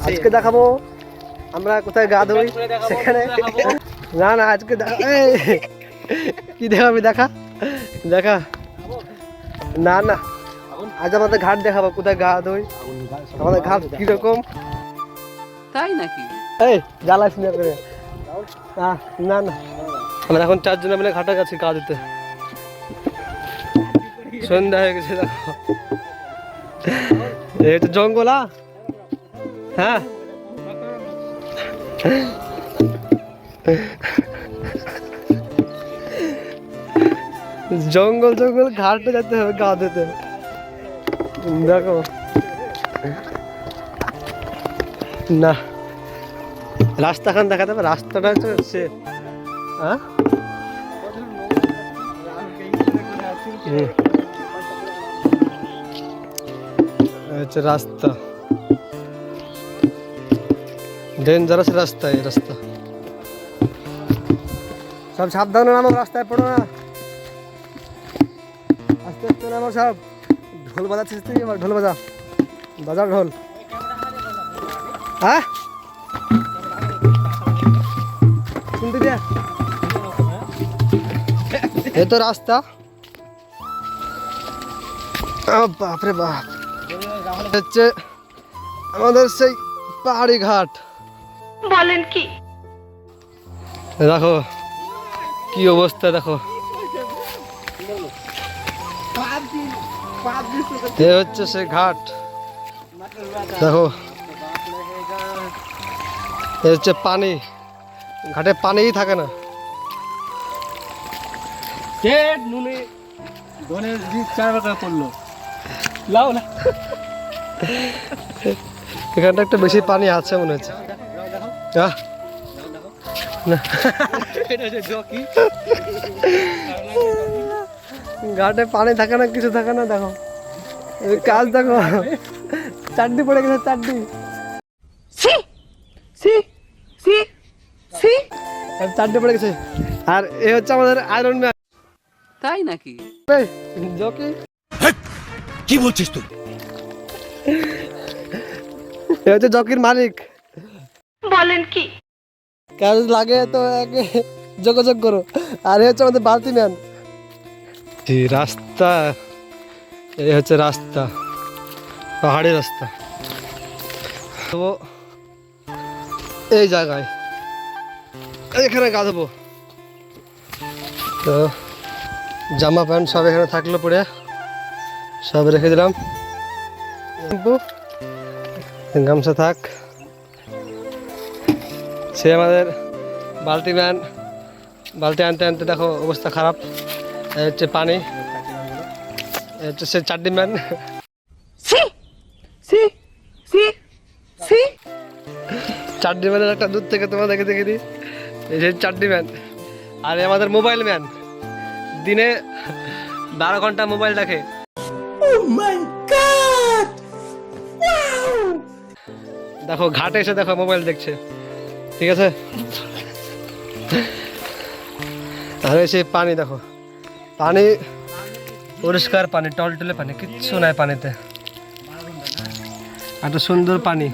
আজকে দেখাবো আমরা কোথায় গা ধুই সেখানে। না না আজকে কি দেখাবি? দেখা দেখা না না আজ আমাদের ঘাট দেখাবো কোথায় গা ধুই। আমাদের ঘাট কিরকম তাই নাকি? এই জ্বালাস না করে না না আমরা এখন 4 জন মিলে ঘাটের কাছে গা ধুতে। সন্ধ্যা হয়ে গেছে দেখো, এই তো জঙ্গল। হ্যাঁ জঙ্গল জঙ্গল ঘাটে যেতে হবে গা ধুতে। দেখো না রাস্তাখান দেখাতে হবে, রাস্তাটা হচ্ছে হ্যাঁ হচ্ছে রাস্তা, ডেঞ্জারাস রাস্তা। এই রাস্তা সব সাবধানে নামো, রাস্তায় পড়ো না, আস্তে আস্তে নামো সব। ঢোল বাজাচ্ছিস তুই? আমার ঢোল বাজা, বাজার ঢোল। হ্যাঁ শুনতে দিয়া এই তো রাস্তা। বাপরে বাপ, হচ্ছে আমাদের সেই পাহাড়ি ঘাট। বলেন কি? দেখো কি অবস্থা, দেখো এ হচ্ছে সে ঘাট। দেখো এ হচ্ছে পানি, ঘাটে পানিই থাকে না। এখানটা একটু বেশি পানি আছে মনে হচ্ছে। ঘাটে পানি থাকে না, কিছু থাকে না। দেখো কাজ, দেখো চাটনি পড়ে গেছে, চাটনি চাটনি পড়ে গেছে। আর এ হচ্ছে আমাদের আয়রন ম্যান। তাই নাকি? জকি কি বলছিস তুই? এ হচ্ছে জকির মালিক। বলেন কি? কাজ লাগে তো একে যোগাযোগ করো। আর এ হচ্ছে আমাদের বালতি ম্যান। রাস্তা, এই হচ্ছে রাস্তা, পাহাড়ি রাস্তা। তো এই জায়গায় এখানে গা ধোবো। তো জামা প্যান্ট সব এখানে থাকলো পরে সব রেখে দিলাম। গামছা থাক। সে আমাদের বালতি ম্যান, বালতি আনতে আনতে দেখো অবস্থা খারাপ। এই হচ্ছে পানি, এই হচ্ছে সে চাটনি ম্যান। চাটনি ম্যানের একটা দূর থেকে তোমার দেখে দিই, এই যে চাটনি ম্যান। আর আমাদের মোবাইল ম্যান, দিনে 12 ঘন্টা মোবাইল দেখে। দেখো ঘাটে এসে দেখো মোবাইল দেখছে, ঠিক আছে। আর এসে পানি দেখো, পানি পরিষ্কার পানি, টলটলে পানি, কিচ্ছু নাই পানিতে। এত সুন্দর পানি,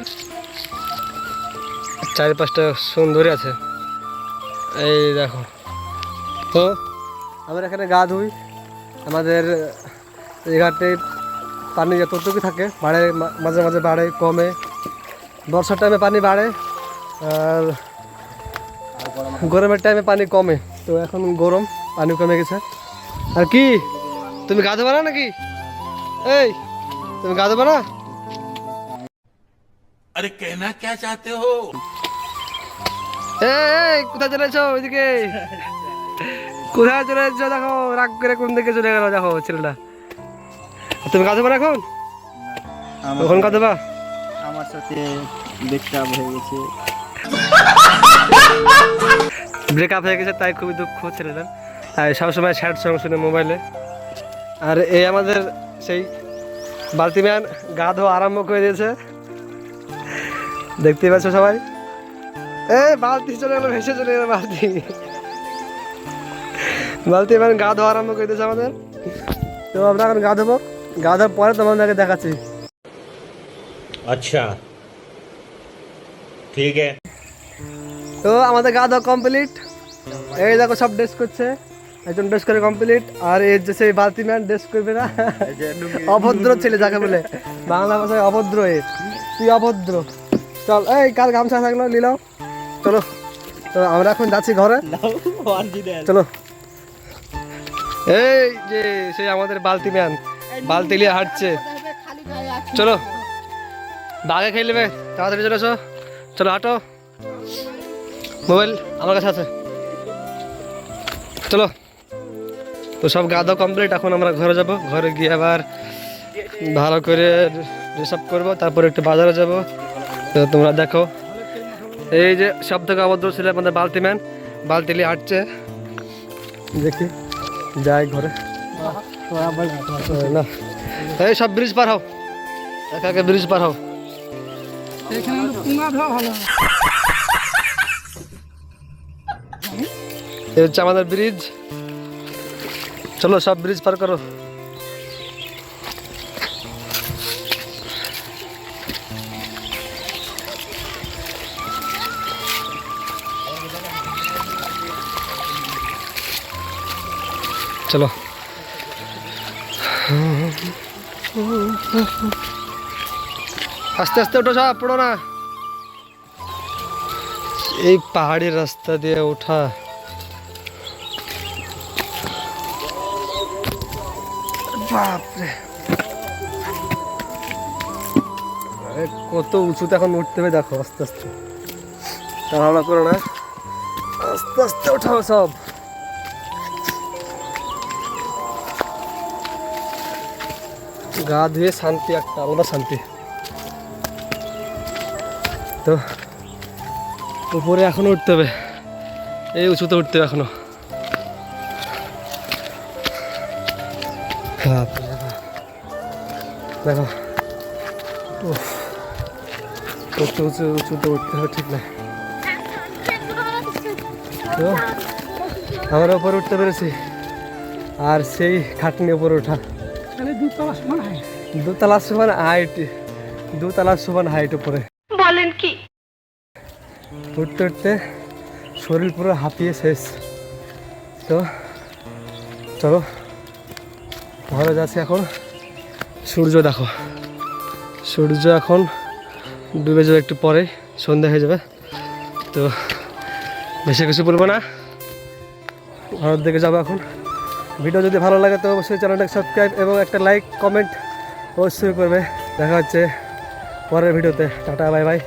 চারিপাশটা সুন্দরই আছে। এই দেখো, তো আমরা এখানে গা ধুই। আমাদের এই ঘাটে পানি যতটুকু থাকে বাড়ে, মাঝে মাঝে বাড়ে, কমে। বর্ষার টাইমে পানি বাড়ে আর গরমের টাইমে পানি কমে। তো এখন গরম, পানি কমে গেছে। আর কি তুমি গা ধোবা না নাকি? এই তুমি গা ধোবা না? अरे कहना क्या चाहते हो? এই কোথায় চলেছো? ওইদিকে কোথায় চলেছো? দেখো রাগ করে কোন দিকে চলে গেল, দেখো ছেলেটা। তুমি গা ধোবা না এখন? কখন গা ধোবা? আমার সাথে ব্রেকআপ হয়ে গেছে। ব্রেকআপ হয়ে গেছে, তাই খুবই দুঃখ ছেলেটা। তাই সবসময় স্যাড সং শুনে মোবাইলে। আর এই আমাদের সেই বালতি ম্যান গা ধোয়া আরম্ভ করে দিয়েছে, দেখতেই পাচ্ছ সবাই। এই বালতি চলে গেলো, ভেসে চলে গেলো বালতি। বালতি ম্যান গা ধোয়া আরম্ভ করে দিয়েছে আমাদের। তো আমরা এখন গা ধোবো, গা ধোয়ার পরে তোমাদেরকে দেখাচ্ছি। अच्छा ठीक है। তো আমাদের গা দাও কমপ্লিট। এই দেখো সব ড্রেস করছে, একজন ড্রেস করে কমপ্লিট। আর এই যে সেই বালতি ম্যান ড্রেস করবে না, অভদ্র ছেলে যাকে বলে বাংলা ভাষায় অভদ্র। তুই অভদ্র। চল এই কার গামছা থাকলো নিলাও। চলো তো আমরা এখন যাচ্ছি ঘরে। চলো এই যে সেই আমাদের বালতি ম্যান বালতি নিয়ে হাঁটছে। চলো বাঘে খেয়ে নেবে, তাড়াতাড়ি চলে এসো। চলো হাঁটো, মোবাইল আমার কাছে আছে। চলো তো সব গাদা কমপ্লিট। এখন আমরা ঘরে যাব, ঘরে গিয়ে আবার ভালো করে রিসার্ভ করবো, তারপর একটু বাজারে যাব। তো তোমরা দেখো এই যে সব থেকে অভদ্র ছিল আমাদের বালতি ম্যান, বালতি নিয়ে হাঁটছে। দেখি যাই ঘরে না। এই সব ব্রিজ পার হও, একা একা ব্রিজ পার হও। এই হচ্ছে আমাদের ব্রিজ। চলো সব ব্রিজ পার করো। চলো আস্তে আস্তে ওঠো, সব পড়ো না। এই পাহাড়ি রাস্তা দিয়ে ওঠা বাপরে, কত উঁচুতে এখন উঠতে হবে দেখো। আস্তে আস্তে তাড়াহুড়া করো না, আস্তে আস্তে ওঠাও সব। গা ধুয়ে শান্তি, একটা আলাদা শান্তি। তো উপরে এখনো উঠতে হবে, এই উঁচুতে উঠতে হবে এখনো। দেখো উঁচু উঁচু উঁচুতে উঠতে হবে, ঠিক না? তো আমরা উপরে উঠতে পেরেছি, আর সেই খাটনি উপরে ওঠা। দোতলা সমান হাইট, দোতলা সমান হাইট উপরে। বলেন কি? উঠতে উঠতে শরীর পুরো হাঁপিয়ে শেষ। তো চলো ঘরে যাচ্ছি এখন। সূর্য দেখো, সূর্য এখন ডুবে যাবে, একটু পরে সন্ধ্যা হয়ে যাবে। তো বেশি কিছু বলবো না, ঘরের দিকে যাবো এখন। ভিডিও যদি ভালো লাগে তো অবশ্যই চ্যানেলটাকে সাবস্ক্রাইব এবং একটা লাইক কমেন্ট অবশ্যই করবে। দেখা হচ্ছে পরের ভিডিওতে। Tata bye bye.